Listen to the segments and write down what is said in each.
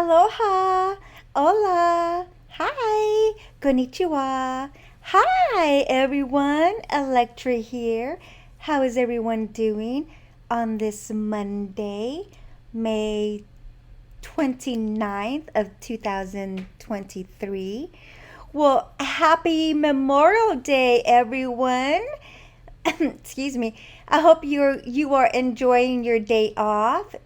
Aloha, hola, hi, konnichiwa. Hi everyone, Electra here. How is everyone doing on this Monday, May 29th of 2023? Well, happy Memorial Day, everyone. Excuse me. I hope you are enjoying your day off.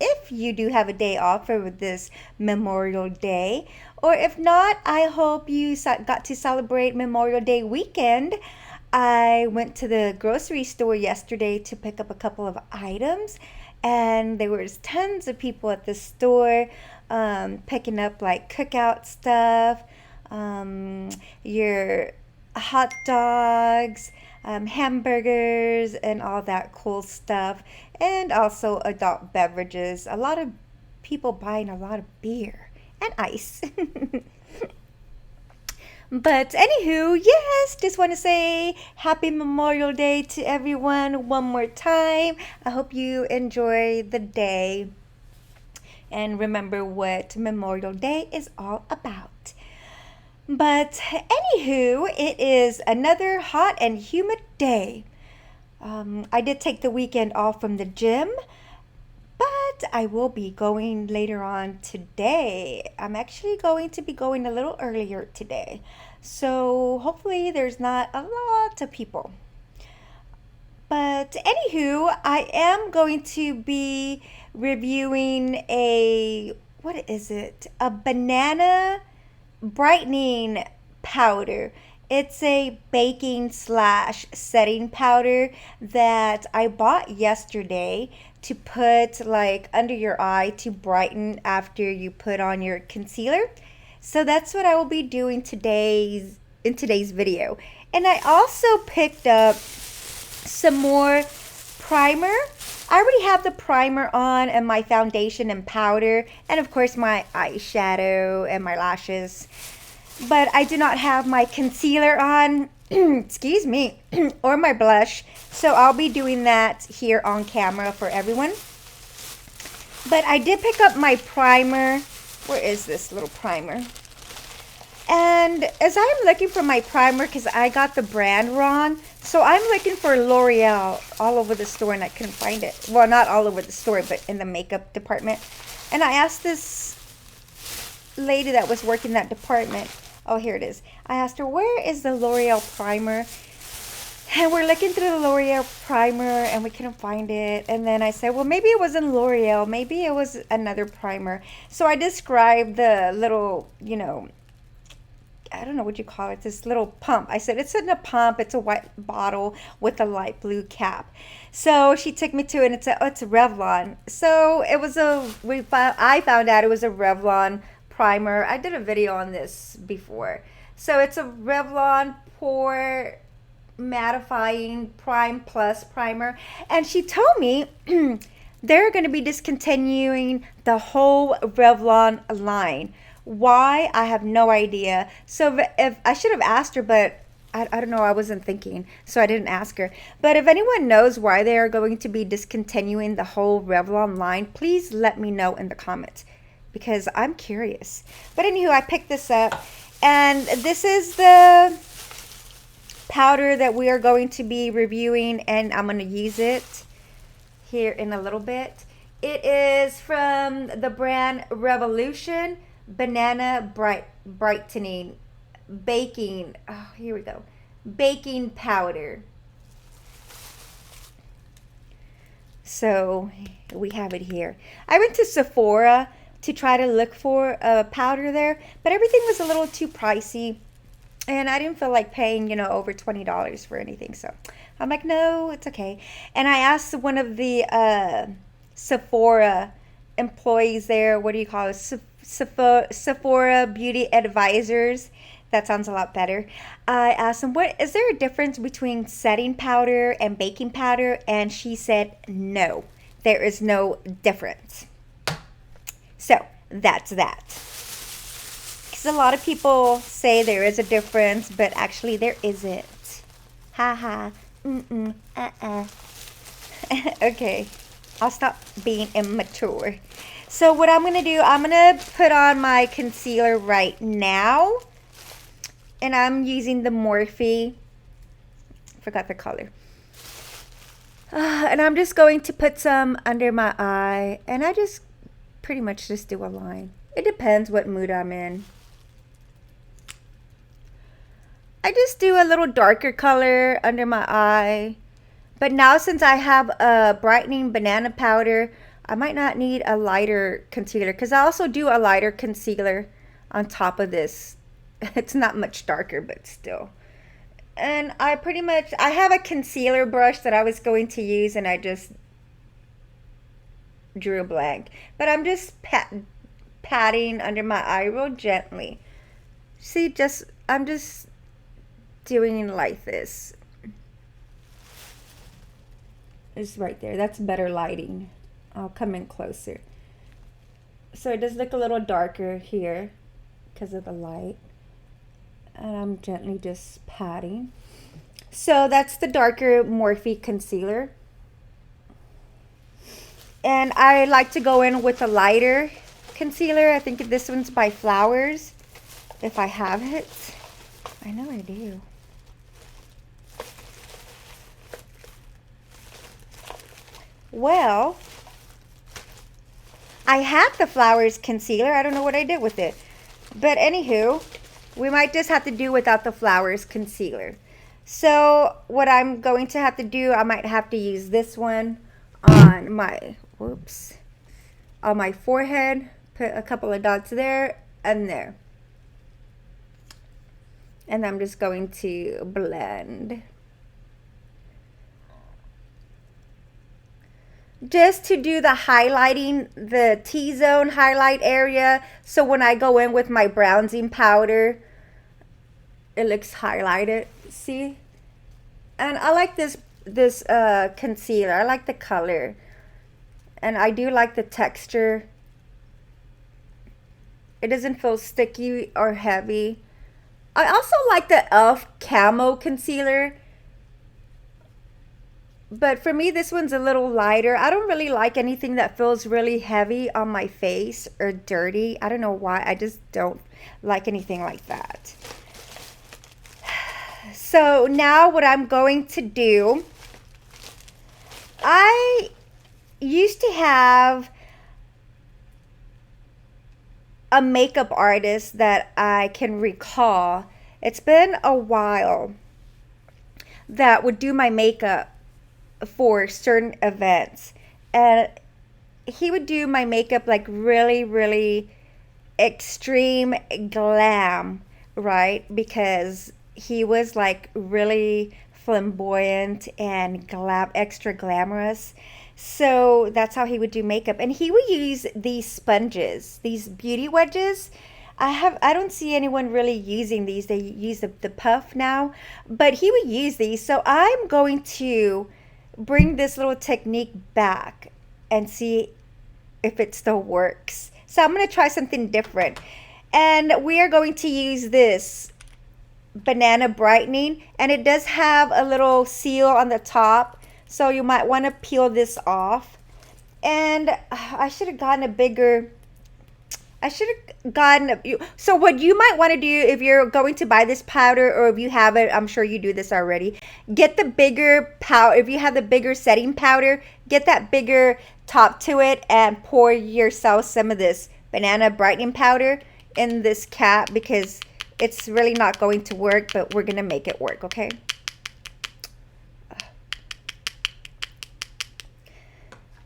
If you do have a day off for this Memorial Day, or if not, I hope you got to celebrate Memorial Day weekend. I went to the grocery store yesterday to pick up a couple of items, and there was tons of people at the store picking up like cookout stuff, your hot dogs, hamburgers, and all that cool stuff, and also adult beverages. A lot of people buying a lot of beer and ice. But anywho, yes, just want to say happy Memorial Day to everyone one more time. I hope you enjoy the day and remember what Memorial Day is all about. But anywho, it is another hot and humid day. I did take the weekend off from the gym, but I will be going later on today. I'm actually going to be going a little earlier today. So hopefully there's not a lot of people. But anywho, I am going to be reviewing what is it? A banana brightening powder. It's a baking slash setting powder that I bought yesterday to put like under your eye to brighten after you put on your concealer. So that's what I will be doing in today's video. And I also picked up some more primer. I already have the primer on and my foundation and powder, and of course my eyeshadow and my lashes. But I do not have my concealer on, excuse me, or my blush. So I'll be doing that here on camera for everyone. But I did pick up my primer. Where is this little primer? And as I'm looking for my primer, because I got the brand wrong, so I'm looking for L'Oreal all over the store and I couldn't find it. Well, not all over the store, but in the makeup department. And I asked this lady that was working that department, oh, here it is. I asked her, where is the L'Oreal primer? And we're looking through the L'Oreal primer and we couldn't find it. And then I said, well, maybe it wasn't L'Oreal. Maybe it was another primer. So I described the little, I don't know what you call it, this little pump. I said, it's in a pump. It's a white bottle with a light blue cap. So she took me to it and it said, oh, it's a Revlon. So it was I found out it was a Revlon primer. I did a video on this before. So it's a Revlon Pore Mattifying Prime Plus primer. And she told me they're going to be discontinuing the whole Revlon line. Why? I have no idea. So if I should have asked her, but I don't know. I wasn't thinking, so I didn't ask her. But if anyone knows why they are going to be discontinuing the whole Revlon line, please let me know in the comments because I'm curious. But anywho, I picked this up, and this is the powder that we are going to be reviewing, and I'm going to use it here in a little bit. It is from the brand Revolution. Banana brightening baking, oh, here we go, baking powder. So we have it here. I went to Sephora to try to look for a powder there, but everything was a little too pricey and I didn't feel like paying over $20 for anything. So I'm like, no, it's okay. And I asked one of the Sephora employees there, what do you call it, Sephora beauty advisors. That sounds a lot better. I asked them, what is there a difference between setting powder and baking powder? And she said, no, there is no difference. So that's that. Because a lot of people say there is a difference, but actually there isn't. Ha ha. Okay. I'll stop being immature. So what I'm going to do, I'm going to put on my concealer right now. And I'm using the Morphe. Forgot the color. And I'm just going to put some under my eye. And I just pretty much just do a line. It depends what mood I'm in. I just do a little darker color under my eye. But now since I have a brightening banana powder, I might not need a lighter concealer. Because I also do a lighter concealer on top of this. It's not much darker, but still. And I have a concealer brush that I was going to use, and I just drew a blank. But I'm just patting under my eye real gently. See, I'm just doing like this. It's right there. That's better lighting. I'll come in closer. So it does look a little darker here because of the light. And I'm gently just patting. So that's the darker Morphe concealer. And I like to go in with a lighter concealer. I think this one's by Flowers, if I have it. I know I do. Well, I had the Flowers concealer. I don't know what I did with it. But anywho, we might just have to do without the Flowers concealer. So what I'm going to have to do, I might have to use this one on my, on my forehead. Put a couple of dots there and there. And I'm just going to blend. Just to do the highlighting, the T-zone highlight area. So when I go in with my bronzing powder, it looks highlighted. See? And I like this concealer. I like the color. And I do like the texture. It doesn't feel sticky or heavy. I also like the e.l.f. Camo Concealer. But for me, this one's a little lighter. I don't really like anything that feels really heavy on my face or dirty. I don't know why. I just don't like anything like that. So now what I'm going to do, I used to have a makeup artist that I can recall. It's been a while that would do my makeup for certain events. And he would do my makeup like really, really extreme glam, right? Because he was like really flamboyant and extra glamorous. So that's how he would do makeup. And he would use these sponges, these beauty wedges. I don't see anyone really using these. They use the puff now, but he would use these. So I'm going to bring this little technique back and see if it still works. So I'm going to try something different. And we are going to use this banana brightening, and it does have a little seal on the top, so you might want to peel this off. And I should have gotten a bigger, so what you might want to do if you're going to buy this powder, or if you have it, I'm sure you do this already, get the bigger powder. If you have the bigger setting powder, get that bigger top to it and pour yourself some of this banana brightening powder in this cap, because it's really not going to work, but we're going to make it work, okay?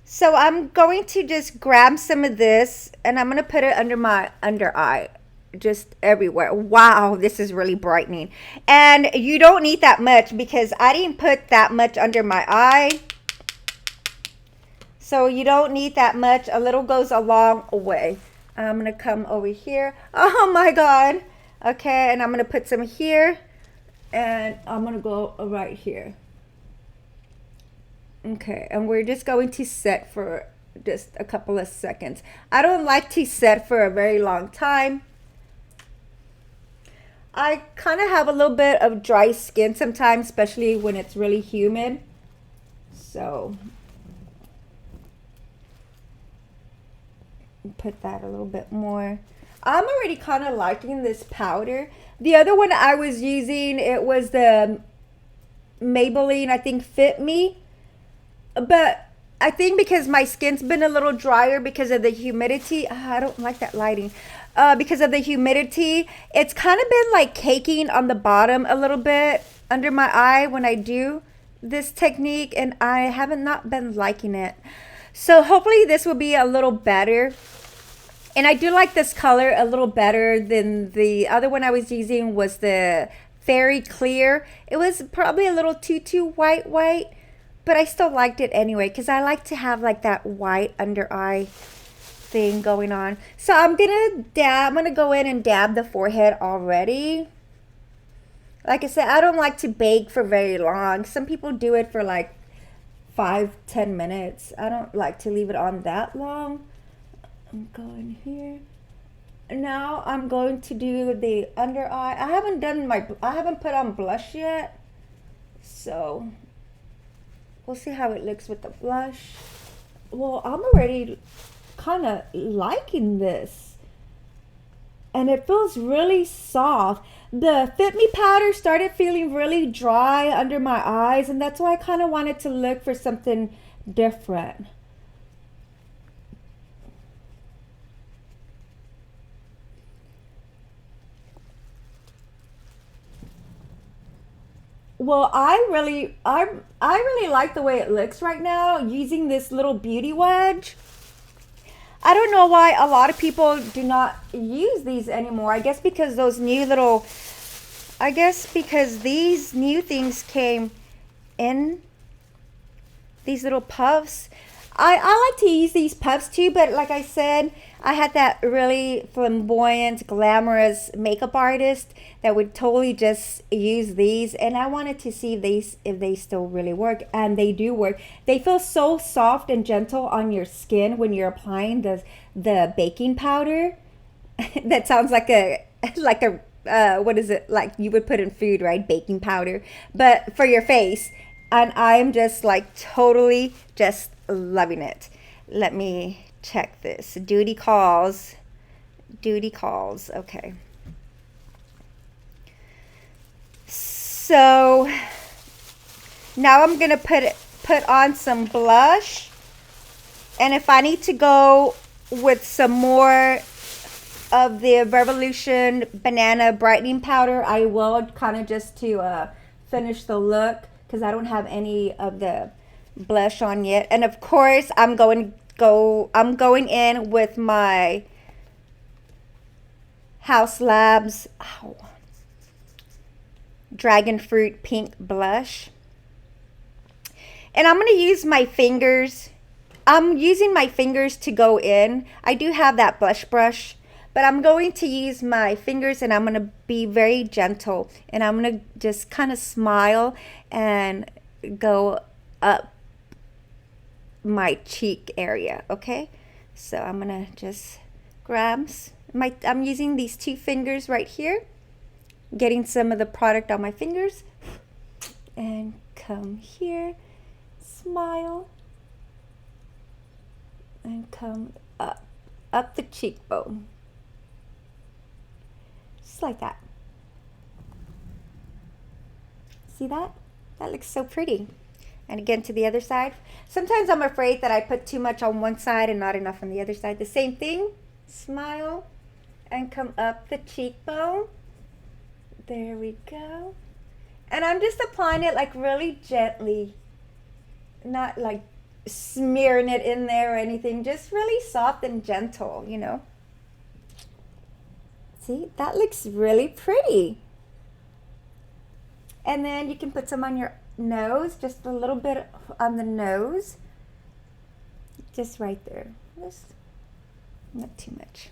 So I'm going to just grab some of this, and I'm going to put it under my under eye, just everywhere. Wow, this is really brightening. And you don't need that much, because I didn't put that much under my eye. So you don't need that much. A little goes a long way. I'm going to come over here. Oh my God. Okay, and I'm going to put some here, and I'm going to go right here. Okay, and we're just going to set for just a couple of seconds. I don't like to set for a very long time. I kind of have a little bit of dry skin sometimes, especially when it's really humid. So Put that a little bit more. I'm already kind of liking this powder. The other one I was using, it was the Maybelline, I think, Fit Me. But I think because my skin's been a little drier because of the humidity. I don't like that lighting. Because of the humidity, it's kind of been like caking on the bottom a little bit under my eye when I do this technique, and I haven't not been liking it. So hopefully this will be a little better. And I do like this color a little better than the other one I was using, was the Fairy Clear. It was probably a little too white, but I still liked it anyway because I like to have like that white under eye thing going on. So I'm gonna go in and dab the forehead already. Like I said, I don't like to bake for very long. Some people do it for like 5-10 minutes. I don't like to leave it on that long. I'm going here. Now I'm going to do the under eye. I haven't put on blush yet. So we'll see how it looks with the blush. Well, I'm already kind of liking this. And it feels really soft. The Fit Me powder started feeling really dry under my eyes, and that's why I kind of wanted to look for something different. Well, I really like the way it looks right now using this little beauty wedge. I don't know why a lot of people do not use these anymore. I guess because these new things came in, these little puffs. I like to use these puffs too, but like I said, I had that really flamboyant, glamorous makeup artist that would totally just use these, and I wanted to see if they still really work, and they do work. They feel so soft and gentle on your skin when you're applying the baking powder. That sounds like a what is it, like you would put in food, right? Baking powder, but for your face. And I'm just like totally just loving it. Let me check this. Duty calls. Okay. So now I'm gonna put on some blush, and if I need to go with some more of the Revolution Banana Brightening Powder, I will, kind of just to finish the look, because I don't have any of the blush on yet. And of course, I'm going in with my House Labs Dragon Fruit Pink Blush. And I'm going to use my fingers. I'm using my fingers to go in. I do have that blush brush, but I'm going to use my fingers, and I'm going to be very gentle, and I'm going to just kind of smile and go up my cheek area. Okay, so I'm going to just grab I'm using these 2 fingers right here, getting some of the product on my fingers, and come here, smile, and come up the cheekbone. Just like that. See that? That looks so pretty. And again, to the other side. Sometimes I'm afraid that I put too much on one side and not enough on the other side. The same thing. Smile and come up the cheekbone. There we go. And I'm just applying it like really gently. Not like smearing it in there or anything. Just really soft and gentle, you know. See, that looks really pretty. And then you can put some on your nose, just a little bit on the nose. Just right there. Just not too much.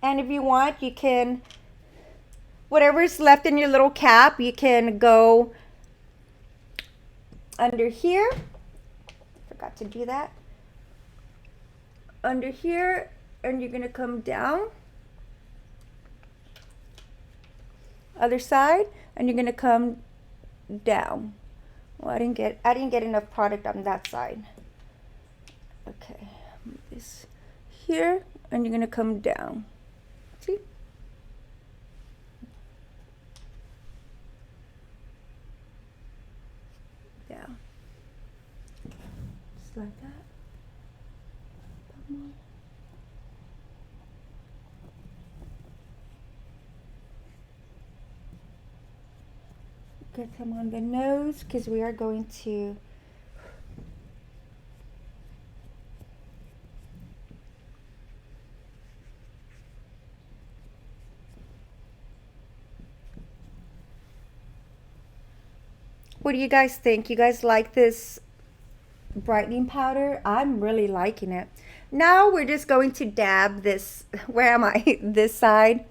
And if you want, you can, whatever's left in your little cap, you can go under here. Forgot to do that. Under here. And you're going to come down, other side, and you're going to come down. Well, I didn't get enough product on that side. Okay, this here, and you're gonna come down. See? Down. Just like that. Get some on the nose because we are going to What do you guys think? You guys like this brightening powder? I'm really liking it. Now we're just going to dab this, where am I? This side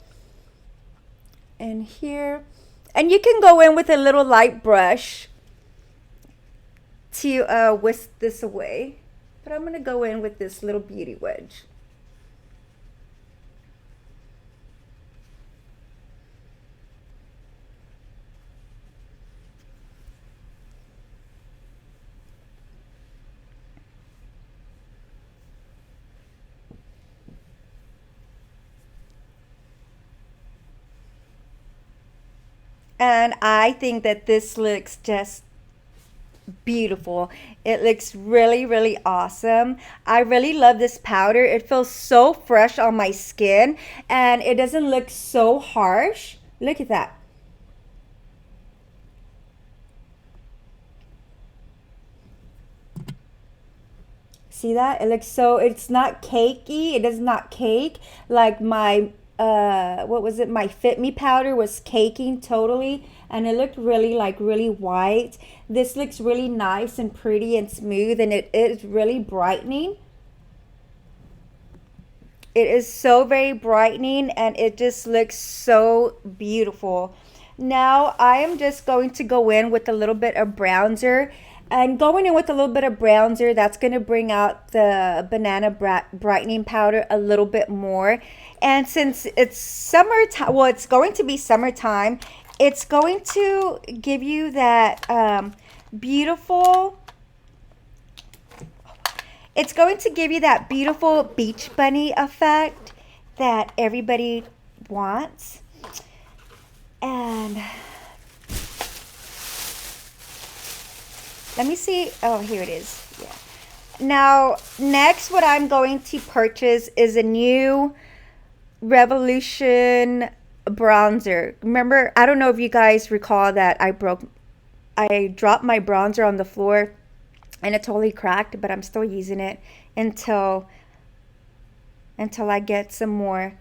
and here. And you can go in with a little light brush to whisk this away. But I'm going to go in with this little beauty wedge. And I think that this looks just beautiful. It looks really, really awesome. I really love this powder. It feels so fresh on my skin and it doesn't look so harsh. Look at that. See that? It looks so, it's not cakey. It does not cake like my what was it? My Fit Me powder was caking totally, and it looked really like really white. This looks really nice and pretty and smooth, and it is really brightening. It is so very brightening, and it just looks so beautiful. Now I am just going to go in with a little bit of bronzer. And going in with a little bit of bronzer, that's going to bring out the banana brightening powder a little bit more. And since it's summertime, well, it's going to be summertime, it's going to give you that beautiful, it's going to give you that beautiful beach bunny effect that everybody wants. And let me see. Oh, here it is. Yeah. Now, next, what I'm going to purchase is a new Revolution bronzer. Remember, I don't know if you guys recall that I dropped my bronzer on the floor and it totally cracked, but I'm still using it until I get some more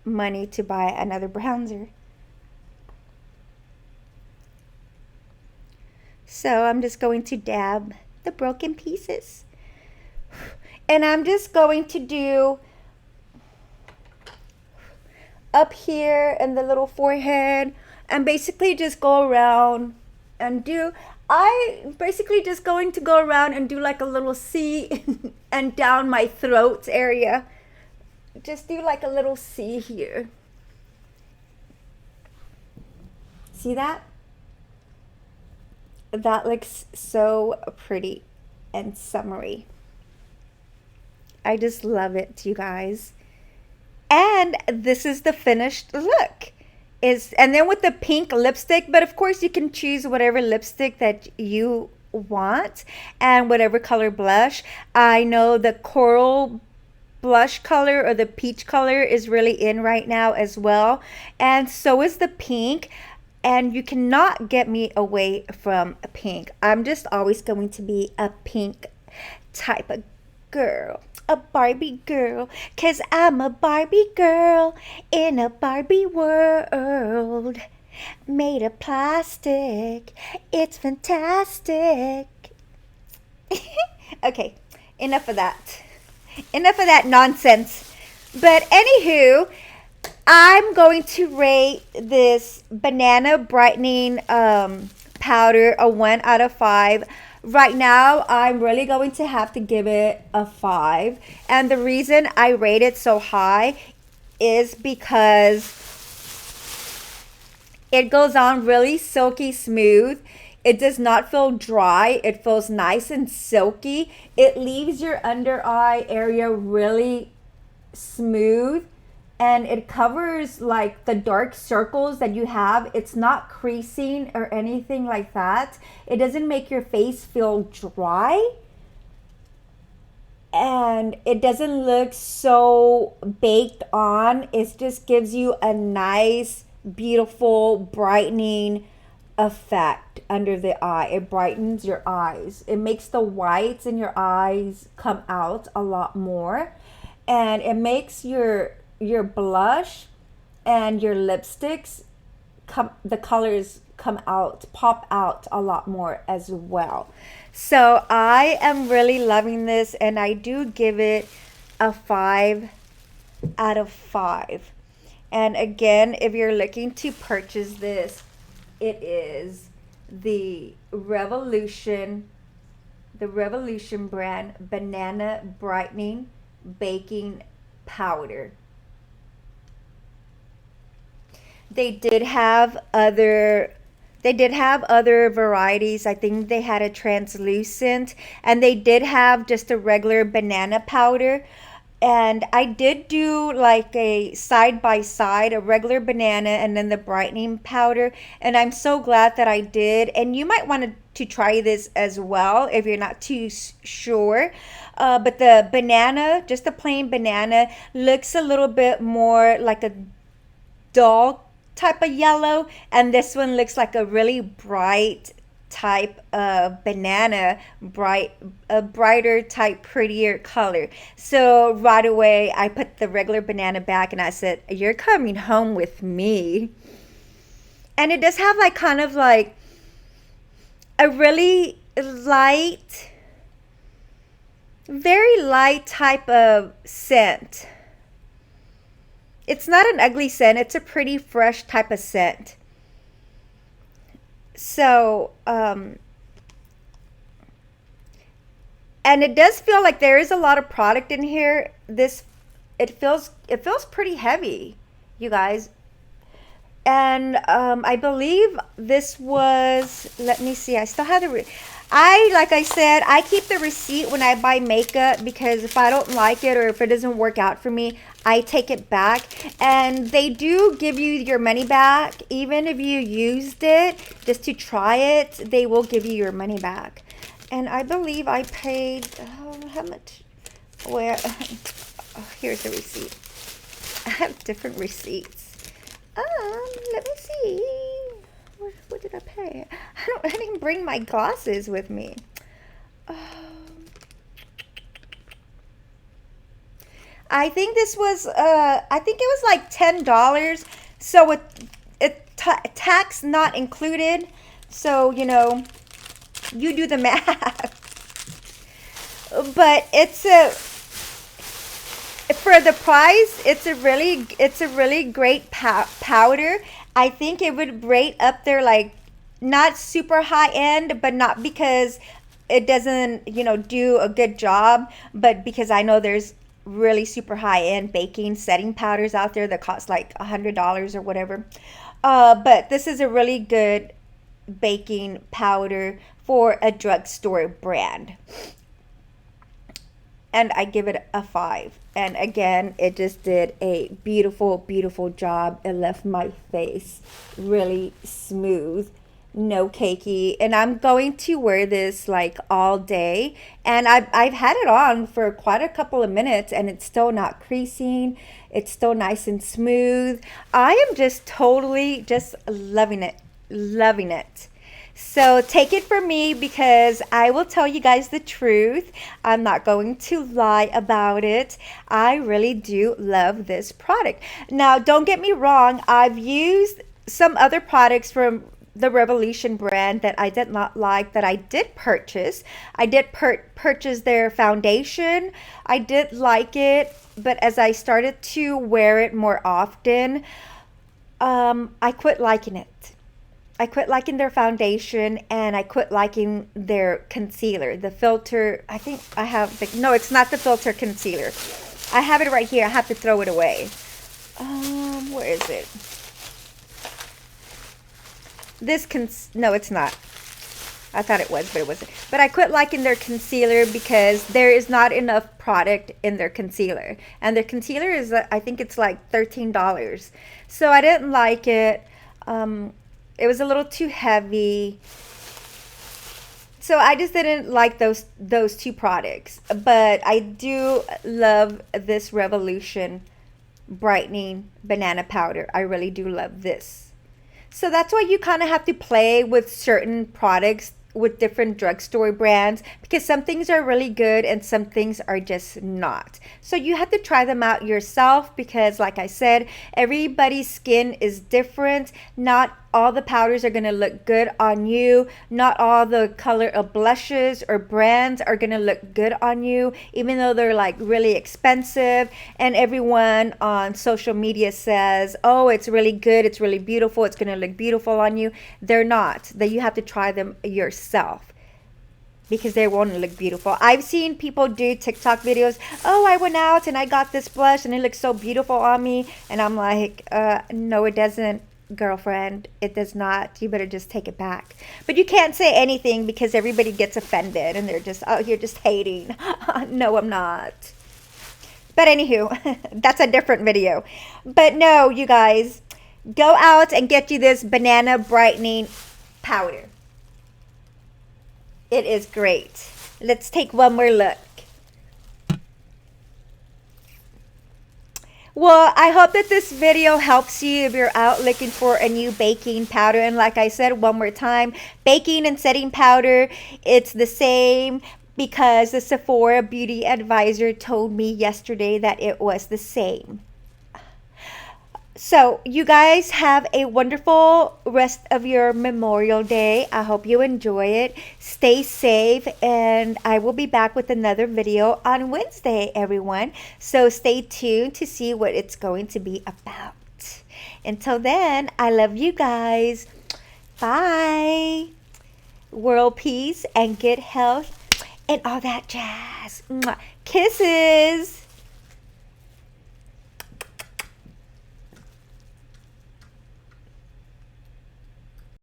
money to buy another bronzer. So I'm just going to dab the broken pieces. And I'm just going to do up here in the little forehead and basically just go around and do, I basically just going to go around and do like a little C and down my throat area. Just do like a little C here. See that? That looks so pretty and summery. I just love it, you guys. And this is the finished look. And then with the pink lipstick, but of course you can choose whatever lipstick that you want and whatever color blush. I know the coral blush color or the peach color is really in right now as well. And so is the pink. And you cannot get me away from a pink. I'm just always going to be a pink type of girl. A Barbie girl. 'Cause I'm a Barbie girl in a Barbie world. Made of plastic. It's fantastic. Okay, enough of that. Enough of that nonsense. But anywho, I'm going to rate this banana brightening powder a 1 out of 5. Right now, I'm really going to have to give it a 5. And the reason I rate it so high is because it goes on really silky smooth. It does not feel dry. It feels nice and silky. It leaves your under eye area really smooth, and it covers like the dark circles that you have. It's not creasing or anything like that. It doesn't make your face feel dry, and it doesn't look so baked on. It just gives you a nice, beautiful, brightening effect under the eye. It brightens your eyes. It makes the whites in your eyes come out a lot more, and it makes your blush and your lipsticks come, the colors come out, pop out a lot more as well. So I am really loving this, and I do give it a 5 out of 5. And again, if you're looking to purchase this, it is the Revolution brand Banana Brightening Baking Powder. They did have other varieties. I think they had a translucent, and they did have just a regular banana powder. And I did do like a side by side, a regular banana and then the brightening powder. And I'm so glad that I did. And you might want to try this as well if you're not too sure. But the banana, just the plain banana, looks a little bit more like a dull type of yellow, and this one looks like a really bright type of banana, a brighter type, prettier color. So right away I put the regular banana back and I said, you're coming home with me. And it does have like kind of like a really light, very light type of scent. It's not an ugly scent. It's a pretty fresh type of scent. So, and it does feel like there is a lot of product in here. It feels pretty heavy, you guys. And I believe this was, let me see, I still have the, like I said, I keep the receipt when I buy makeup, because if I don't like it or if it doesn't work out for me, I take it back. And they do give you your money back. Even if you used it just to try it, they will give you your money back. And I believe I paid, how much? Where? Oh, here's the receipt. I have different receipts. Let me see. What did I pay? I didn't bring my glasses with me. I think this was, I think it was like $10. So tax not included. So, you know, you do the math. But it's for the price, it's a really great powder. I think it would rate up there, like not super high end, but not because it doesn't, you know, do a good job, but because I know there's really super high end baking setting powders out there that cost like $100 or whatever. But this is a really good baking powder for a drugstore brand. And I give it a 5. And again, it just did a beautiful, beautiful job. It left my face really smooth, no cakey. And I'm going to wear this like all day. And I've had it on for quite a couple of minutes, and it's still not creasing. It's still nice and smooth. I am just totally just loving it, loving it. So take it from me, because I will tell you guys the truth. I'm not going to lie about it. I really do love this product. Now, don't get me wrong. I've used some other products from the Revolution brand that I did not like, that I did purchase. I did purchase their foundation. I did like it, but as I started to wear it more often, I quit liking it. I quit liking their foundation, and I quit liking their concealer. The filter, I think I have, no, it's not the filter concealer. I have it right here. I have to throw it away. Where is it? No, it's not. I thought it was, but it wasn't. But I quit liking their concealer because there is not enough product in their concealer. And their concealer is, I think it's like $13. So I didn't like it. It was a little too heavy. So I just didn't like those two products. But I do love this Revolution brightening banana powder. I really do love this. So that's why you kind of have to play with certain products with different drugstore brands, because some things are really good and some things are just not. So you have to try them out yourself, because like I said, everybody's skin is different. Not all the powders are going to look good on you. Not all the color of blushes or brands are going to look good on you, even though they're like really expensive. And everyone on social media says, oh, it's really good, it's really beautiful, it's going to look beautiful on you. They're not. That you have to try them yourself, because they won't look beautiful. I've seen people do TikTok videos. Oh, I went out and I got this blush and it looks so beautiful on me. And I'm like, no, it doesn't, girlfriend. It does not. You better just take it back. But you can't say anything because everybody gets offended and they're just, oh, you're just hating. No, I'm not. But anywho, that's a different video. But no, you guys, go out and get you this banana brightening powder. It is great. Let's take one more look. Well, I hope that this video helps you if you're out looking for a new baking powder. And like I said one more time, baking and setting powder, it's the same, because the Sephora beauty advisor told me yesterday that it was the same. So you guys have a wonderful rest of your Memorial Day. I hope you enjoy it. Stay safe, and I will be back with another video on Wednesday, everyone. So stay tuned to see what it's going to be about. Until then, I love you guys. Bye. World peace and good health and all that jazz. Mwah. Kisses.